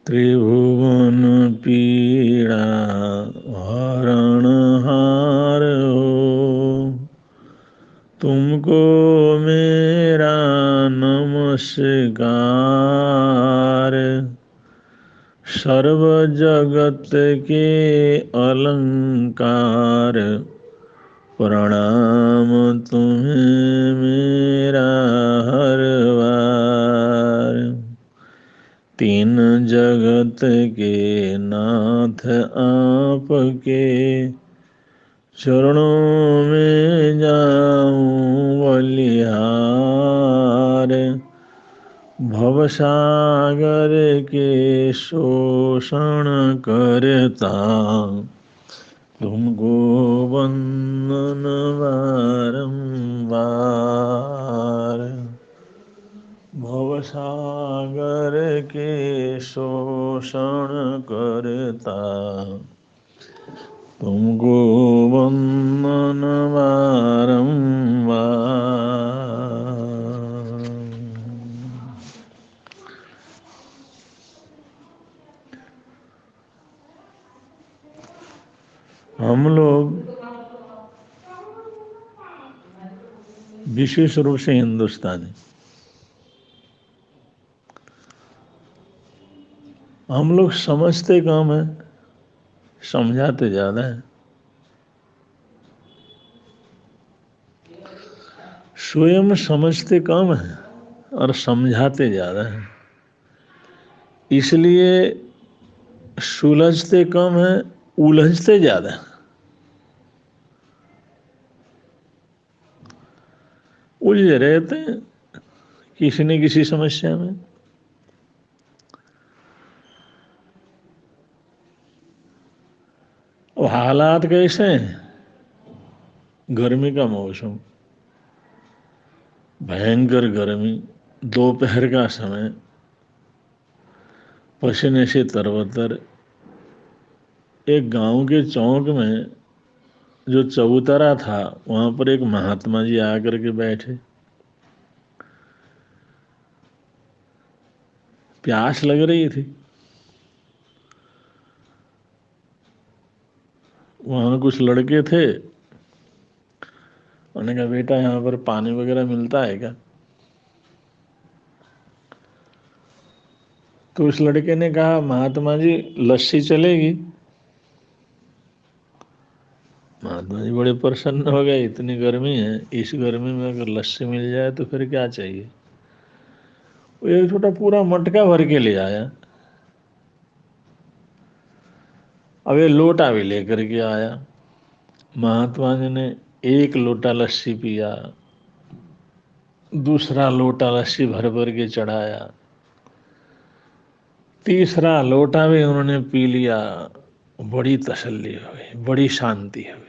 त्रिभुवन पीड़ा हरण हार हो, तुमको मेरा नमस्कार। सर्व जगत के अलंकार, प्रणाम तुम्हें मेरा हर बार। तीन जगत के नाथ आपके, चरणों में जाऊं बलिहार। भवसागर के शोषण करता, तुमको वंदन बारंबार। भवसागर के शोषण करता, तुमको वंदन बारंबार। हम लोग विशेष रूप से हिंदुस्तानी, हम लोग समझते कम है, समझाते ज्यादा है। स्वयं समझते कम है और समझाते ज्यादा है, इसलिए सुलझते कम है, उलझते ज्यादा है। उलझे रहते हैं किसी न किसी समस्या में। और हालात कैसे हैं? गर्मी का मौसम, भयंकर गर्मी, दोपहर का समय, पसीने से तरबतर। एक गांव के चौक में जो चबूतरा था, वहां पर एक महात्मा जी आकर के बैठे। प्यास लग रही थी। वहां कुछ लड़के थे, उन्होंने कहा बेटा यहाँ पर पानी वगैरह मिलता है क्या? तो उस लड़के ने कहा महात्मा जी लस्सी चलेगी? महात्मा जी बड़े प्रसन्न हो गए, इतनी गर्मी है, इस गर्मी में अगर लस्सी मिल जाए तो फिर क्या चाहिए। वो एक छोटा पूरा मटका भर के ले आया। अब ये लोटा भी लेकर के आया। महात्मा जी ने एक लोटा लस्सी पिया, दूसरा लोटा लस्सी भर भर के चढ़ाया, तीसरा लोटा भी उन्होंने पी लिया। बड़ी तसल्ली हुई, बड़ी शांति हुई।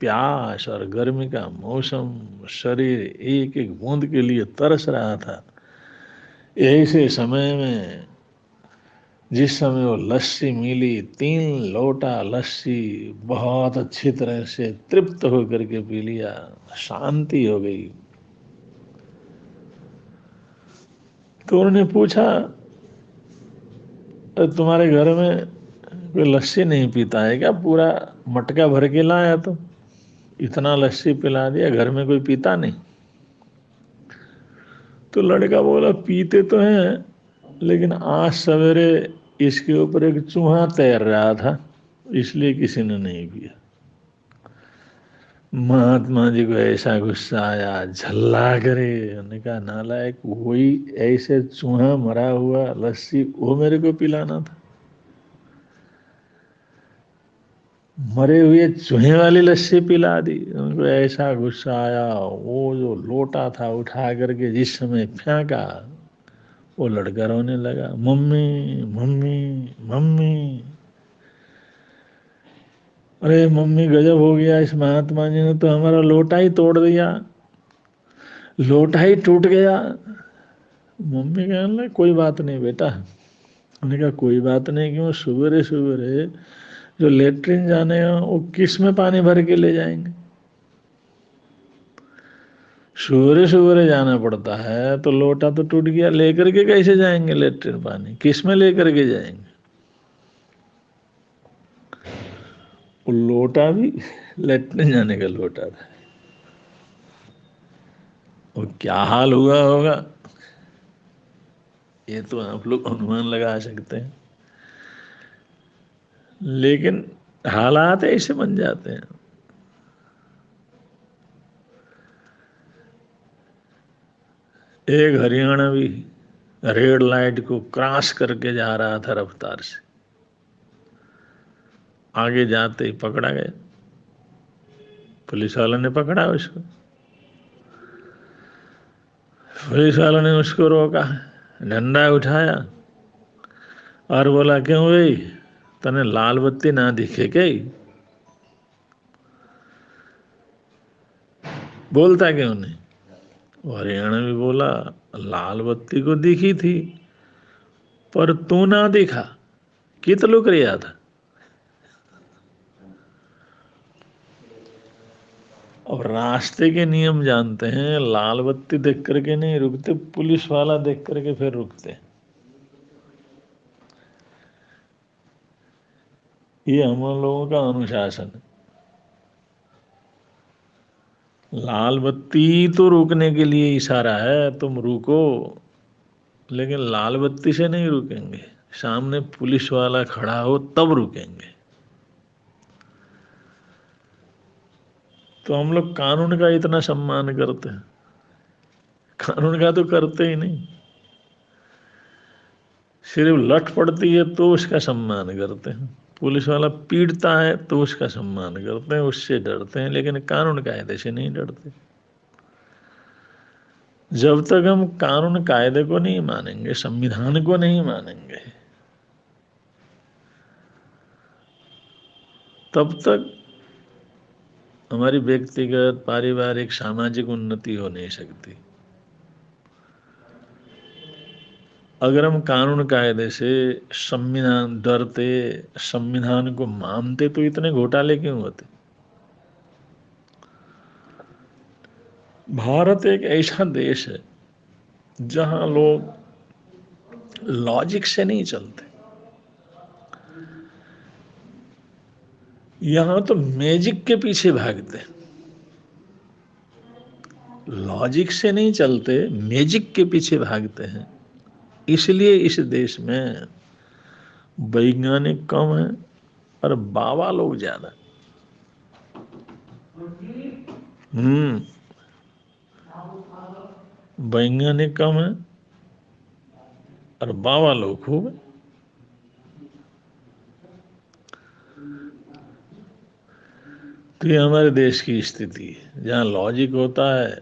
प्यास और गर्मी का मौसम, शरीर एक एक बूंद के लिए तरस रहा था। ऐसे समय में जिस समय वो लस्सी मिली, 3 लोटा लस्सी बहुत अच्छी तरह से तृप्त होकर के पी लिया, शांति हो गई। तो उन्होंने पूछा तुम्हारे घर में कोई लस्सी नहीं पीता है क्या? पूरा मटका भर के लाया तो इतना लस्सी पिला दिया, घर में कोई पीता नहीं? तो लड़का बोला पीते तो हैं, लेकिन आज सवेरे इसके ऊपर एक चूहा तैर रहा था, इसलिए किसी ने नहीं पिया। महात्मा जी को ऐसा गुस्सा आया, झल्ला करे। उन्होंने कहा नालायक, वही ऐसे चूहा मरा हुआ लस्सी वो मेरे को पिलाना था? मरे हुए चूहे वाली लस्सी पिला दी। उनको ऐसा गुस्सा आया, वो जो लोटा था उठा करके जिस समय फेंका, वो लड़का रोने लगा, मम्मी मम्मी मम्मी। अरे मम्मी गजब हो गया, इस महात्मा जी ने तो हमारा लोटा ही तोड़ दिया, लोटा ही टूट गया। मम्मी कहने लगे कोई बात नहीं बेटा। उन्होंने कहा कोई बात नहीं क्यों? सुबह सुबह जो लेटरिन जाने हैं वो किस में पानी भर के ले जाएंगे? सवेरे सवेरे जाना पड़ता है तो लोटा तो टूट गया, लेकर के कैसे जाएंगे लेट्रिन पानी, किस में लेकर के जाएंगे? वो लोटा भी लेटने जाने का लोटा था। और क्या हाल हुआ होगा ये तो आप लोग अनुमान लगा सकते हैं, लेकिन हालात ऐसे बन जाते हैं। एक हरियाणवी रेड लाइट को क्रॉस करके जा रहा था रफ्तार से, आगे जाते ही पकड़ा गया। पुलिस वालों ने पकड़ा उसको, पुलिस वालों ने उसको रोका, डंडा उठाया और बोला क्यों भाई, तने लाल बत्ती ना दिखे क्या? बोलता क्यों नहीं? वो हरियाणा भी बोला लाल बत्ती को दिखी थी पर तू ना दिखा, कित लुक रहा था। अब रास्ते के नियम जानते हैं, लाल बत्ती देख करके नहीं रुकते, पुलिस वाला देख करके फिर रुकते। ये हम लोगों का अनुशासन है। लाल बत्ती तो रुकने के लिए इशारा है, तुम रुको, लेकिन लाल बत्ती से नहीं रुकेंगे, सामने पुलिस वाला खड़ा हो तब रुकेंगे। तो हम लोग कानून का इतना सम्मान करते हैं, कानून का तो करते ही नहीं, सिर्फ लठ पड़ती है तो उसका सम्मान करते हैं, पुलिस वाला पीटता है तो उसका सम्मान करते हैं, उससे डरते हैं, लेकिन कानून कायदे से नहीं डरते। जब तक हम कानून कायदे को नहीं मानेंगे, संविधान को नहीं मानेंगे, तब तक हमारी व्यक्तिगत, पारिवारिक, सामाजिक उन्नति हो नहीं सकती। अगर हम कानून कायदे से, संविधान डरते, संविधान को मानते तो इतने घोटाले क्यों होते? भारत एक ऐसा देश है जहां लोग लॉजिक से नहीं चलते, यहां तो मैजिक के पीछे भागते। लॉजिक से नहीं चलते, मैजिक के पीछे भागते हैं। इसलिए इस देश में वैज्ञानिक कम है और बाबा लोग ज्यादा। हम्म। वैज्ञानिक कम है और बाबा लोग खूब है। तो ये हमारे देश की स्थिति है, जहाँ लॉजिक होता है,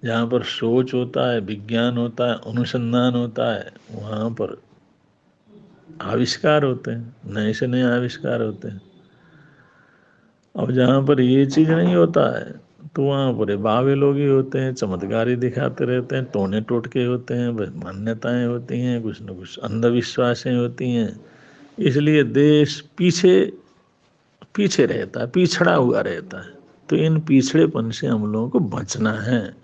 जहाँ पर सोच होता है, विज्ञान होता है, अनुसंधान होता है, वहाँ पर आविष्कार होते हैं, नए से नए आविष्कार होते हैं। अब जहाँ पर ये चीज नहीं होता है तो वहाँ पर बावे लोग ही होते हैं, चमत्कारी दिखाते रहते हैं, टोने टोटके होते हैं, मान्यताएं होती हैं, कुछ न कुछ अंधविश्वासें होती हैं। इसलिए देश पीछे पीछे रहता है, पिछड़ा हुआ रहता है। तो इन पिछड़ेपन से हम लोगों को बचना है।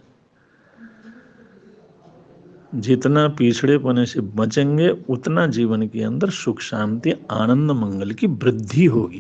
जितना पिछड़ेपने से बचेंगे उतना जीवन के अंदर सुख शांति आनंद मंगल की वृद्धि होगी।